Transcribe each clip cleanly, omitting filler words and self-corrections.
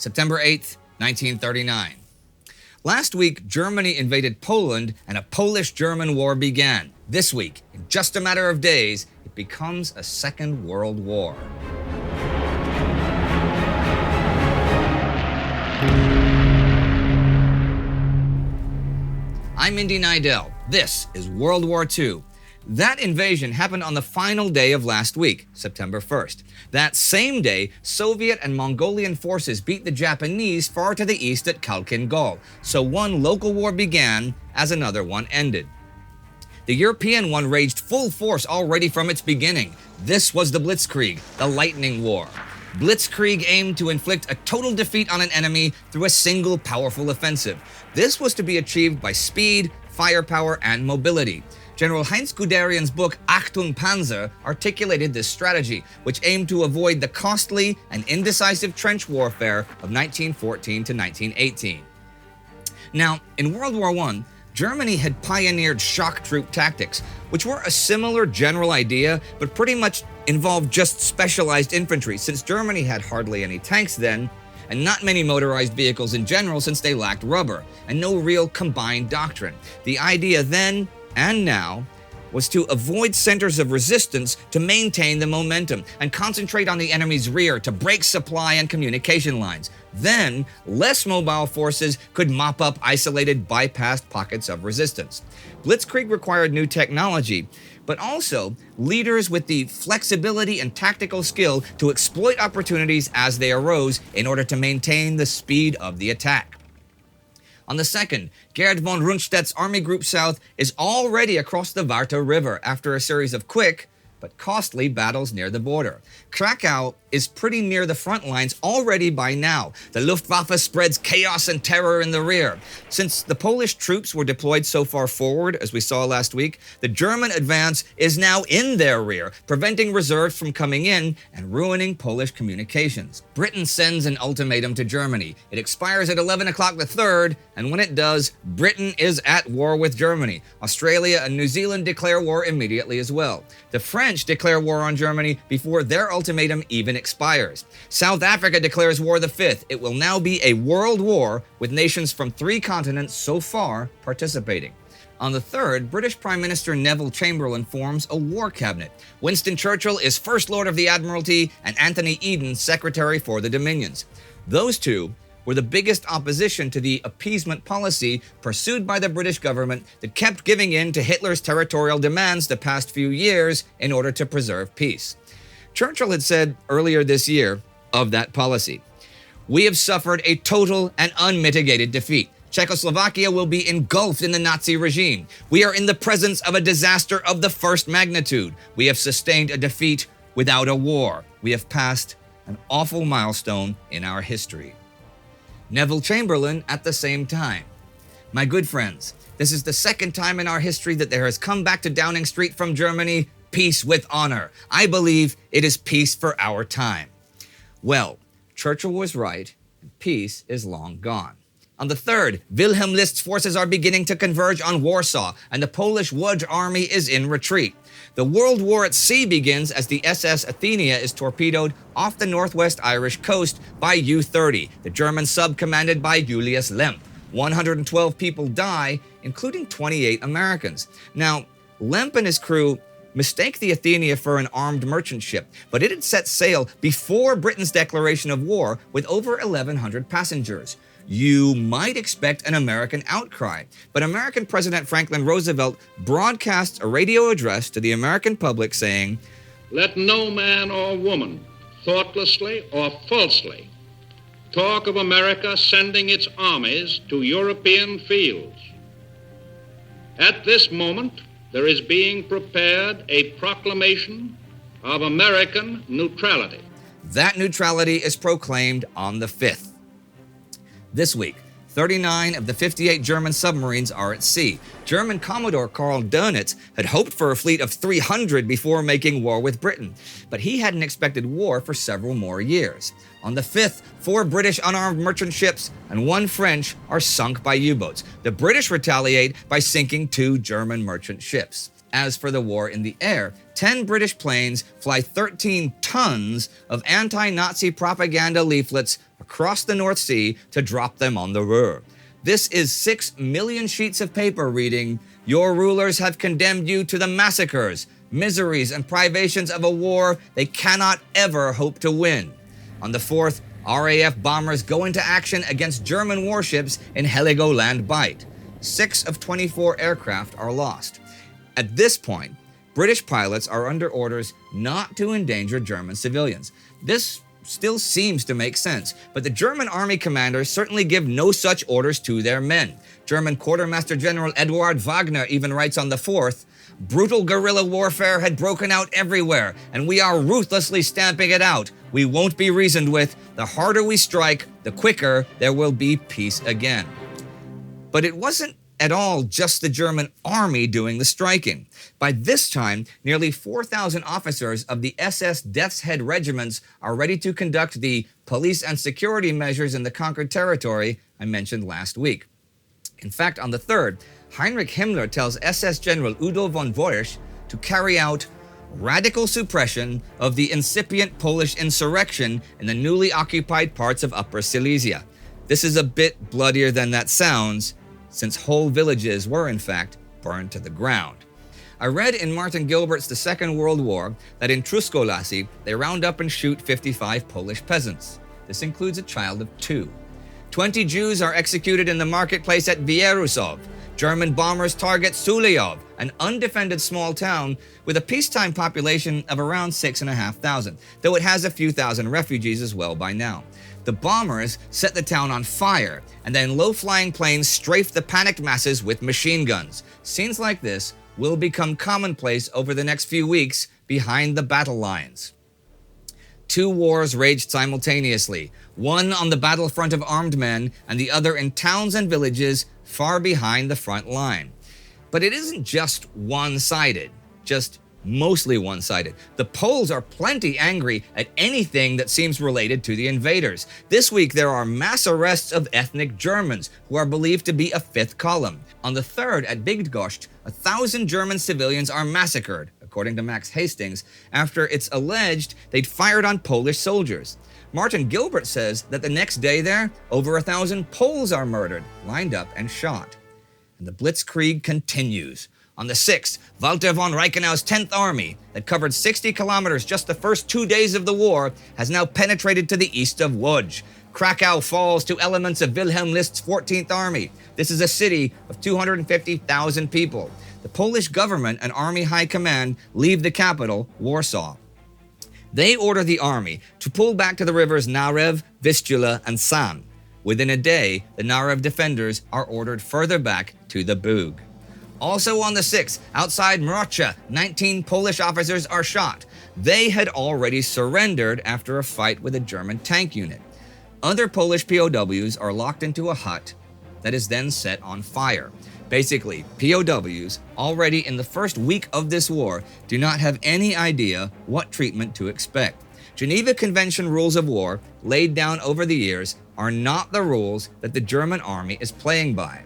September 8th, 1939. Last week, Germany invaded Poland and a Polish-German war began. This week, in just a matter of days, it becomes a Second World War. I'm Indy Neidell. This is World War II. That invasion happened on the final day of last week, September 1st. That same day, Soviet and Mongolian forces beat the Japanese far to the east at Khalkhin Gol. So one local war began as another one ended. The European one raged full force already from its beginning. This was the Blitzkrieg, the Lightning War. Blitzkrieg aimed to inflict a total defeat on an enemy through a single powerful offensive. This was to be achieved by speed, firepower, and mobility. General Heinz Guderian's book Achtung Panzer articulated this strategy, which aimed to avoid the costly and indecisive trench warfare of 1914 to 1918. Now, in World War I, Germany had pioneered shock troop tactics, which were a similar general idea, but pretty much involved just specialized infantry, since Germany had hardly any tanks then, and not many motorized vehicles in general since they lacked rubber, and no real combined doctrine. The idea then, and now, was to avoid centers of resistance to maintain the momentum and concentrate on the enemy's rear to break supply and communication lines. Then, less mobile forces could mop up isolated, bypassed pockets of resistance. Blitzkrieg required new technology, but also leaders with the flexibility and tactical skill to exploit opportunities as they arose in order to maintain the speed of the attack. On the 2nd, Gerd von Rundstedt's Army Group South is already across the Warta River after a series of quick but costly battles near the border. Krakow is pretty near the front lines already by now. The Luftwaffe spreads chaos and terror in the rear. Since the Polish troops were deployed so far forward, as we saw last week, the German advance is now in their rear, preventing reserves from coming in and ruining Polish communications. Britain sends an ultimatum to Germany. It expires at 11 o'clock the 3rd, and when it does, Britain is at war with Germany. Australia and New Zealand declare war immediately as well. The French declare war on Germany before their ultimatum even expires. South Africa declares war the 5th. It will now be a world war with nations from 3 continents so far participating. On the 3rd, British Prime Minister Neville Chamberlain forms a war cabinet. Winston Churchill is First Lord of the Admiralty and Anthony Eden Secretary for the Dominions. Those two were the biggest opposition to the appeasement policy pursued by the British government that kept giving in to Hitler's territorial demands the past few years in order to preserve peace. Churchill had said earlier this year of that policy, "We have suffered a total and unmitigated defeat. Czechoslovakia will be engulfed in the Nazi regime. We are in the presence of a disaster of the first magnitude. We have sustained a defeat without a war. We have passed an awful milestone in our history." Neville Chamberlain at the same time. My good friends, this is the second time in our history that there has come back to Downing Street from Germany peace with honor. I believe it is peace for our time. Well, Churchill was right, and peace is long gone. On the 3rd, Wilhelm List's forces are beginning to converge on Warsaw, and the Polish Łódź army is in retreat. The World War at sea begins as the SS Athenia is torpedoed off the northwest Irish coast by U-30, the German sub commanded by Julius Lemp. 112 people die, including 28 Americans. Now, Lemp and his crew mistake the Athenia for an armed merchant ship, but it had set sail before Britain's declaration of war with over 1,100 passengers. You might expect an American outcry, but American President Franklin Roosevelt broadcasts a radio address to the American public saying, "Let no man or woman, thoughtlessly or falsely, talk of America sending its armies to European fields. At this moment, there is being prepared a proclamation of American neutrality." That neutrality is proclaimed on the 5th. This week, 39 of the 58 German submarines are at sea. German Commodore Karl Dönitz had hoped for a fleet of 300 before making war with Britain, but he hadn't expected war for several more years. On the 5th, 4 British unarmed merchant ships and 1 French are sunk by U-boats. The British retaliate by sinking 2 German merchant ships. As for the war in the air, 10 British planes fly 13 tons of anti-Nazi propaganda leaflets across the North Sea to drop them on the Ruhr. This is 6 million sheets of paper reading, "Your rulers have condemned you to the massacres, miseries, and privations of a war they cannot ever hope to win." On the 4th, RAF bombers go into action against German warships in Heligoland Bight. 6 of 24 aircraft are lost. At this point, British pilots are under orders not to endanger German civilians. This still seems to make sense, but the German army commanders certainly give no such orders to their men. German Quartermaster General Eduard Wagner even writes on the 4th, "Brutal guerrilla warfare had broken out everywhere, and we are ruthlessly stamping it out. We won't be reasoned with. The harder we strike, the quicker there will be peace again." But it wasn't at all just the German army doing the striking. By this time, nearly 4,000 officers of the SS Death's Head regiments are ready to conduct the police and security measures in the conquered territory I mentioned last week. In fact, on the 3rd, Heinrich Himmler tells SS General Udo von Woyrsch to carry out radical suppression of the incipient Polish insurrection in the newly occupied parts of Upper Silesia. This is a bit bloodier than that sounds, since whole villages were in fact burned to the ground. I read in Martin Gilbert's The Second World War that in Truskolassy they round up and shoot 55 Polish peasants. This includes a child of 2. 20 Jews are executed in the marketplace at Bierusov. German bombers target Suliov, an undefended small town with a peacetime population of around 6,500, though it has a few thousand refugees as well by now. The bombers set the town on fire, and then low-flying planes strafe the panicked masses with machine guns. Scenes like this will become commonplace over the next few weeks behind the battle lines. 2 wars raged simultaneously, one on the battlefront of armed men and the other in towns and villages far behind the front line. But it isn't just one-sided, just mostly one-sided. The Poles are plenty angry at anything that seems related to the invaders. This week there are mass arrests of ethnic Germans who are believed to be a 5th column. On the 3rd at Bydgoszcz, 1,000 German civilians are massacred, according to Max Hastings, after it's alleged they'd fired on Polish soldiers. Martin Gilbert says that the next day there, over 1,000 Poles are murdered, lined up and shot. And the Blitzkrieg continues. On the 6th, Walter von Reichenau's 10th Army, that covered 60 kilometers just the first 2 days of the war, has now penetrated to the east of Łódź. Krakow falls to elements of Wilhelm List's 14th Army. This is a city of 250,000 people. The Polish government and Army High Command leave the capital, Warsaw. They order the army to pull back to the rivers Narew, Vistula, and San. Within a day, the Narew defenders are ordered further back to the Bug. Also on the 6th, outside Mrocha, 19 Polish officers are shot. They had already surrendered after a fight with a German tank unit. Other Polish POWs are locked into a hut that is then set on fire. Basically, POWs, already in the first week of this war, do not have any idea what treatment to expect. Geneva Convention rules of war, laid down over the years, are not the rules that the German army is playing by.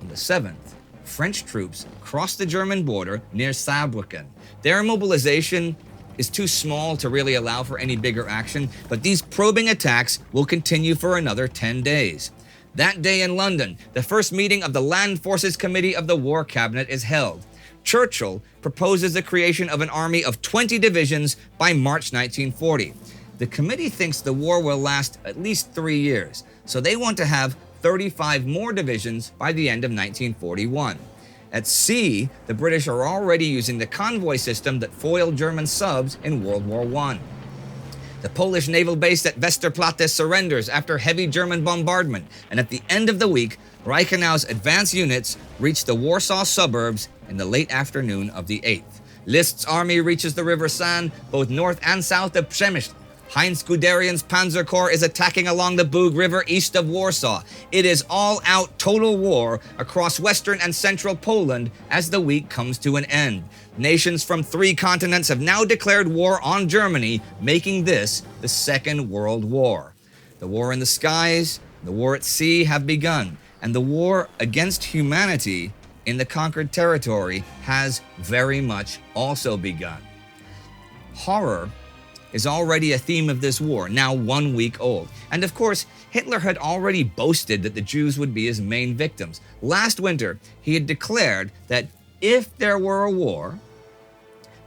On the 7th, French troops cross the German border near Saarbrücken. Their mobilization is too small to really allow for any bigger action, but these probing attacks will continue for another 10 days. That day in London, the first meeting of the Land Forces Committee of the War Cabinet is held. Churchill proposes the creation of an army of 20 divisions by March 1940. The committee thinks the war will last at least 3 years, so they want to have 35 more divisions by the end of 1941. At sea, the British are already using the convoy system that foiled German subs in World War I. The Polish naval base at Westerplatte surrenders after heavy German bombardment, and at the end of the week, Reichenau's advance units reach the Warsaw suburbs in the late afternoon of the 8th. List's army reaches the River San, both north and south of Przemyśl. Heinz Guderian's Panzer Corps is attacking along the Bug River east of Warsaw. It is all-out total war across western and central Poland as the week comes to an end. Nations from 3 continents have now declared war on Germany, making this the Second World War. The war in the skies, the war at sea have begun, and the war against humanity in the conquered territory has very much also begun. Horror is already a theme of this war, now 1 week old. And of course, Hitler had already boasted that the Jews would be his main victims. Last winter, he had declared that if there were a war,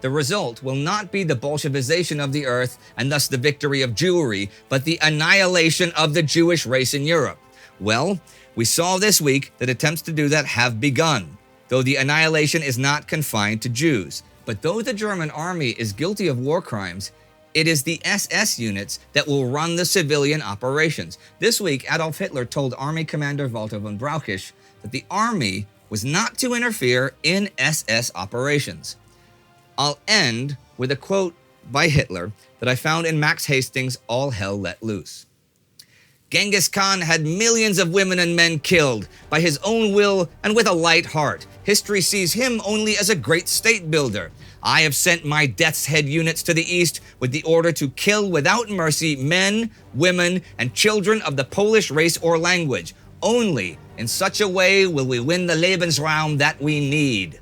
the result will not be the Bolshevization of the earth and thus the victory of Jewry, but the annihilation of the Jewish race in Europe. Well, we saw this week that attempts to do that have begun, though the annihilation is not confined to Jews. But though the German army is guilty of war crimes, it is the SS units that will run the civilian operations. This week, Adolf Hitler told Army Commander Walter von Brauchitsch that the army was not to interfere in SS operations. I'll end with a quote by Hitler that I found in Max Hastings' All Hell Let Loose. Genghis Khan had millions of women and men killed by his own will and with a light heart. History sees him only as a great state builder. I have sent my death's head units to the east with the order to kill without mercy men, women, and children of the Polish race or language. Only in such a way will we win the Lebensraum that we need.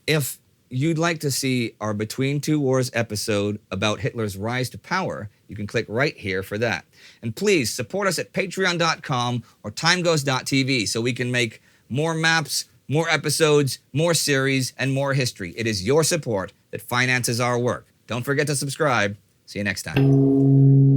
If you'd like to see our Between Two Wars episode about Hitler's rise to power, you can click right here for that. And please support us at patreon.com or timeghost.tv so we can make more maps, more episodes, more series, and more history. It is your support that finances our work. Don't forget to subscribe. See you next time.